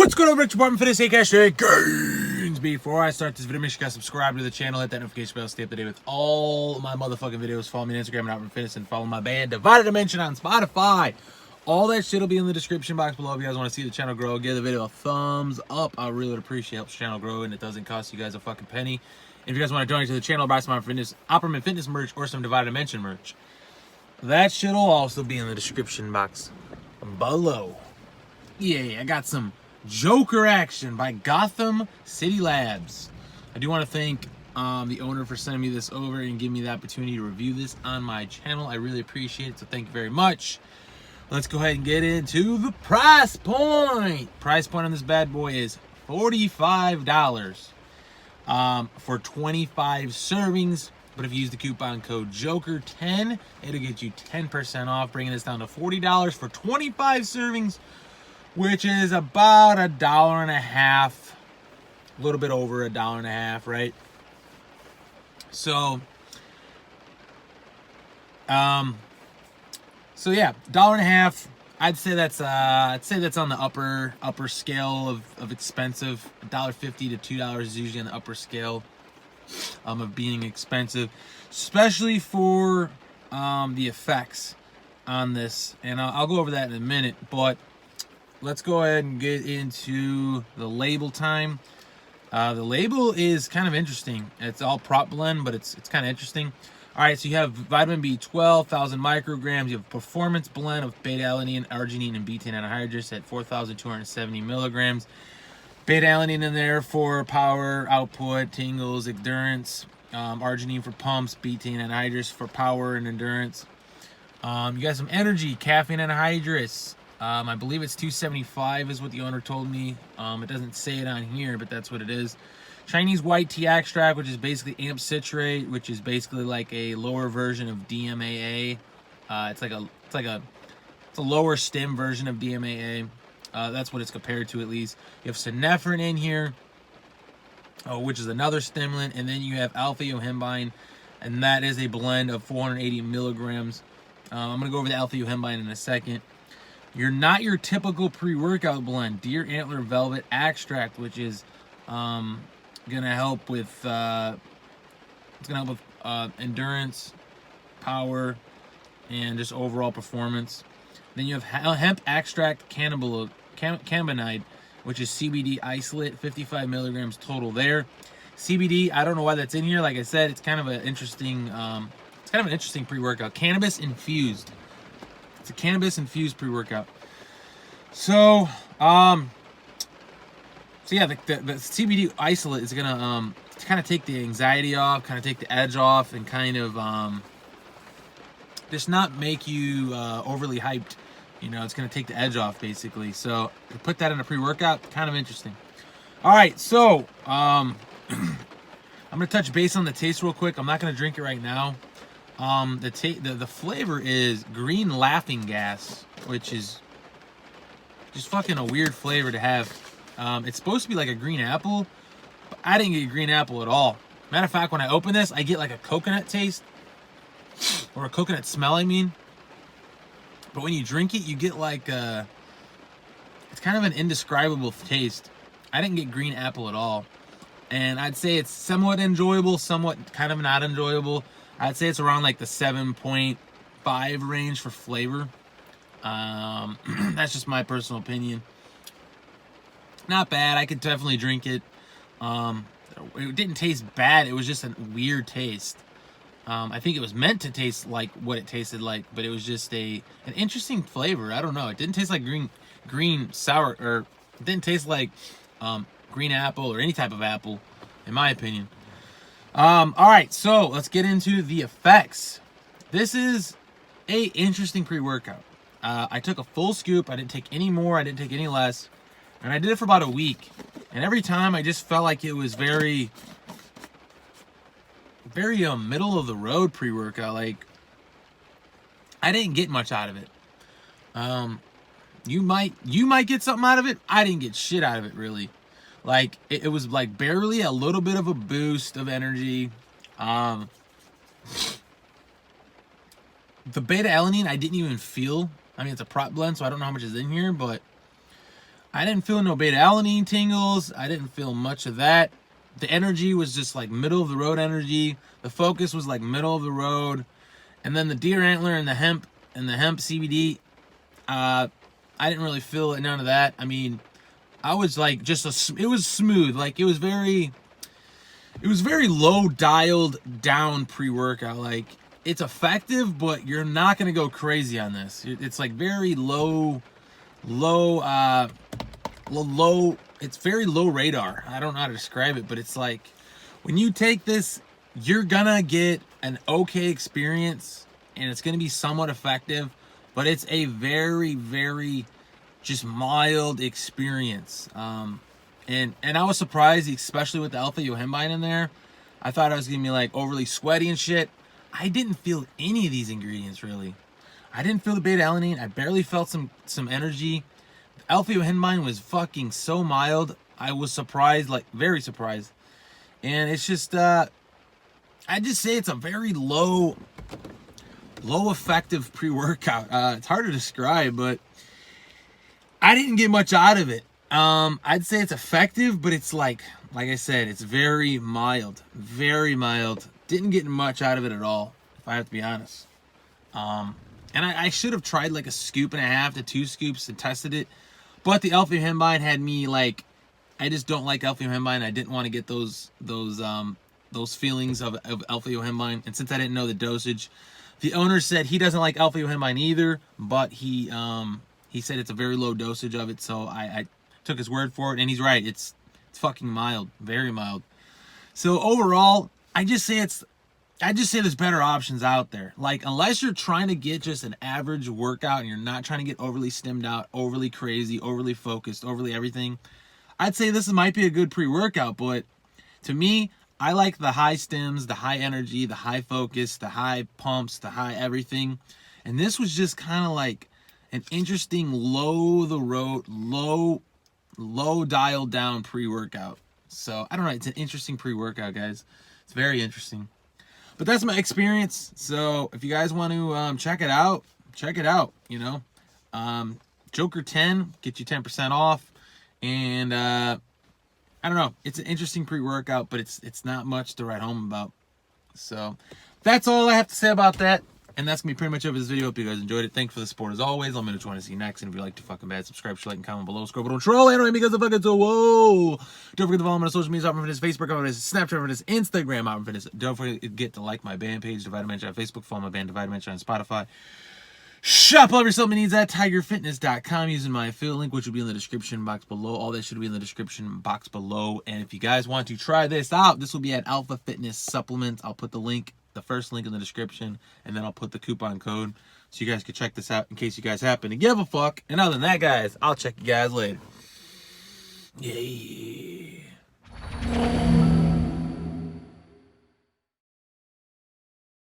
What's going on, Rich Opperman Fitness, aka Gains? Before I start this video, make sure you guys subscribe to the channel, hit that notification bell, stay up to date with all my motherfucking videos. Follow me on Instagram at Opperman Fitness and follow my band Divided Dimension on Spotify. All that shit will be in the description box below. If you guys want to see the channel grow, give the video a thumbs up. I really would appreciate it. Helps the channel grow and it doesn't cost you guys a fucking penny. If you guys want to donate to the channel, buy some Opperman Fitness merch or some Divided Dimension merch, that shit will also be in the description box below. Yeah, I got some Joker action by Gotham City Labs. I do want to thank the owner for sending me this over and giving me the opportunity to review this on my channel. I really appreciate it, so thank you very much. Let's go ahead and get into the price point. Price point on this bad boy is $45 for 25 servings. But if you use the coupon code JOKER10, it'll get you 10% off, bringing this down to $40 for 25 servings, which is about $1.50, a little bit over $1.50, right? So yeah, $1.50. I'd say that's on the upper scale of expensive. $1.50 to $2 is usually on the upper scale of being expensive, especially for the effects on this, and I'll go over that in a minute. But let's go ahead and get into the label time. The label is kind of interesting. It's all prop blend, but it's kind of interesting. All right, so you have vitamin B12, 1,000 micrograms. You have performance blend of beta-alanine, arginine, and betaine anhydrous at 4,270 milligrams. Beta-alanine in there for power, output, tingles, endurance. Arginine for pumps, betaine anhydrous for power and endurance. You got some energy, caffeine anhydrous. I believe it's 275 is what the owner told me. It doesn't say it on here, but that's what it is. Chinese white tea extract, which is basically amp citrate, which is basically like a lower version of DMAA. It's a lower stem version of DMAA. That's what it's compared to, at least. You have synephrine in here, which is another stimulant, and then you have alpha-yohimbine, and that is a blend of 480 milligrams. I'm gonna go over the alpha-yohimbine in a second. You're not your typical pre-workout blend. Deer Antler Velvet Extract, which is gonna help with endurance, power, and just overall performance. Then you have hemp extract cannabinoid, which is CBD isolate, 55 milligrams total there. CBD, I don't know why that's in here. Like I said, it's kind of an interesting pre-workout. Cannabis infused. It's a cannabis infused pre-workout. So yeah, the CBD isolate is gonna kind of take the anxiety off, kind of take the edge off, and kind of just not make you overly hyped. You know, it's gonna take the edge off basically. So to put that in a pre-workout, kind of interesting. All right, so I'm gonna touch base on the taste real quick. I'm not gonna drink it right now. The flavor is green laughing gas, which is just fucking a weird flavor to have. It's supposed to be like a green apple, but I didn't get a green apple at all. Matter of fact, when I open this, I get like a coconut taste, or a coconut smell, I mean. But when you drink it, you get like it's kind of an indescribable taste. I didn't get green apple at all. And I'd say it's somewhat enjoyable, somewhat kind of not enjoyable. I'd say it's around like the 7.5 range for flavor. That's just my personal opinion. Not bad. I could definitely drink it. It didn't taste bad. It was just a weird taste. I think it was meant to taste like what it tasted like, but it was just an interesting flavor. I don't know. It didn't taste like green sour, or it didn't taste like green apple or any type of apple, in my opinion. All right, so let's get into the effects. This is a interesting pre-workout. I took a full scoop. I didn't take any more. I didn't take any less. And I did it for about a week. And every time I just felt like it was very middle of the road pre-workout. Like, I didn't get much out of it. You might get something out of it. I didn't get shit out of it, really. Like, it was like barely a little bit of a boost of energy. The beta-alanine I didn't even feel. I mean, it's a prop blend, so I don't know how much is in here, but I didn't feel no beta alanine tingles. I didn't feel much of that. The energy was just like middle of the road energy. The focus was like middle of the road. And then the deer antler and the hemp CBD, I didn't really feel none of that. I mean, I was like it was smooth. Like it was very low dialed down pre-workout. Like it's effective, but you're not going to go crazy on this. It's like very low, it's very low radar. I don't know how to describe it, but it's like when you take this, you're gonna get an okay experience and it's gonna be somewhat effective, but it's a very, very just mild experience. And I was surprised, especially with the alpha yohimbine in there. I thought I was gonna be like overly sweaty and shit. I didn't feel any of these ingredients really. I didn't feel the beta alanine. I barely felt some energy. Alpha yohimbine was fucking so mild. I was surprised, like very surprised. And it's just I just say it's a very low effective pre-workout. It's hard to describe, but I didn't get much out of it. I'd say it's effective, but it's like I said, it's very mild. Didn't get much out of it at all, if I have to be honest. And I should have tried like a scoop and a half to 2 scoops and tested it. But the alpha yohimbine had me like, I just don't like alpha yohimbine. I didn't want to get those feelings of alpha yohimbine. And since I didn't know the dosage, the owner said he doesn't like alpha yohimbine either, but he said it's a very low dosage of it. So I took his word for it, and he's right. It's fucking mild, very mild. So overall, I just say there's better options out there. Like, unless you're trying to get just an average workout and you're not trying to get overly stimmed out, overly crazy, overly focused, overly everything, I'd say this might be a good pre-workout. But to me, I like the high stims, the high energy, the high focus, the high pumps, the high everything. And this was just kind of like an interesting low dialed down pre-workout. So I don't know, it's an interesting pre-workout, guys. It's very interesting. But that's my experience. So if you guys want to check it out, you know. Joker 10, get you 10% off. And I don't know, it's an interesting pre-workout, but it's not much to write home about. So that's all I have to say about that. And that's going to be pretty much it for this video. Hope you guys enjoyed it. Thanks for the support as always. Let me know what you want to see next. And if you like to fucking bad, subscribe, share, like, and comment below. Scroll, but don't troll. And because the fucking so whoa. Don't forget to follow me on social media. Opperman Fitness, Facebook, Opperman Fitness, Snapchat, Opperman Fitness, Instagram, Opperman Fitness. Don't forget to like my band page, Divide Dimension on Facebook. Follow my band, Divide Dimension on Spotify. Shop all of your supplement needs at tigerfitness.com using my affiliate link, which will be in the description box below. All that should be in the description box below. And if you guys want to try this out, this will be at Alpha Fitness Supplements. I'll put the first link in the description, and then I'll put the coupon code so you guys can check this out in case you guys happen to give a fuck. And other than that, guys, I'll check you guys later. Yeah.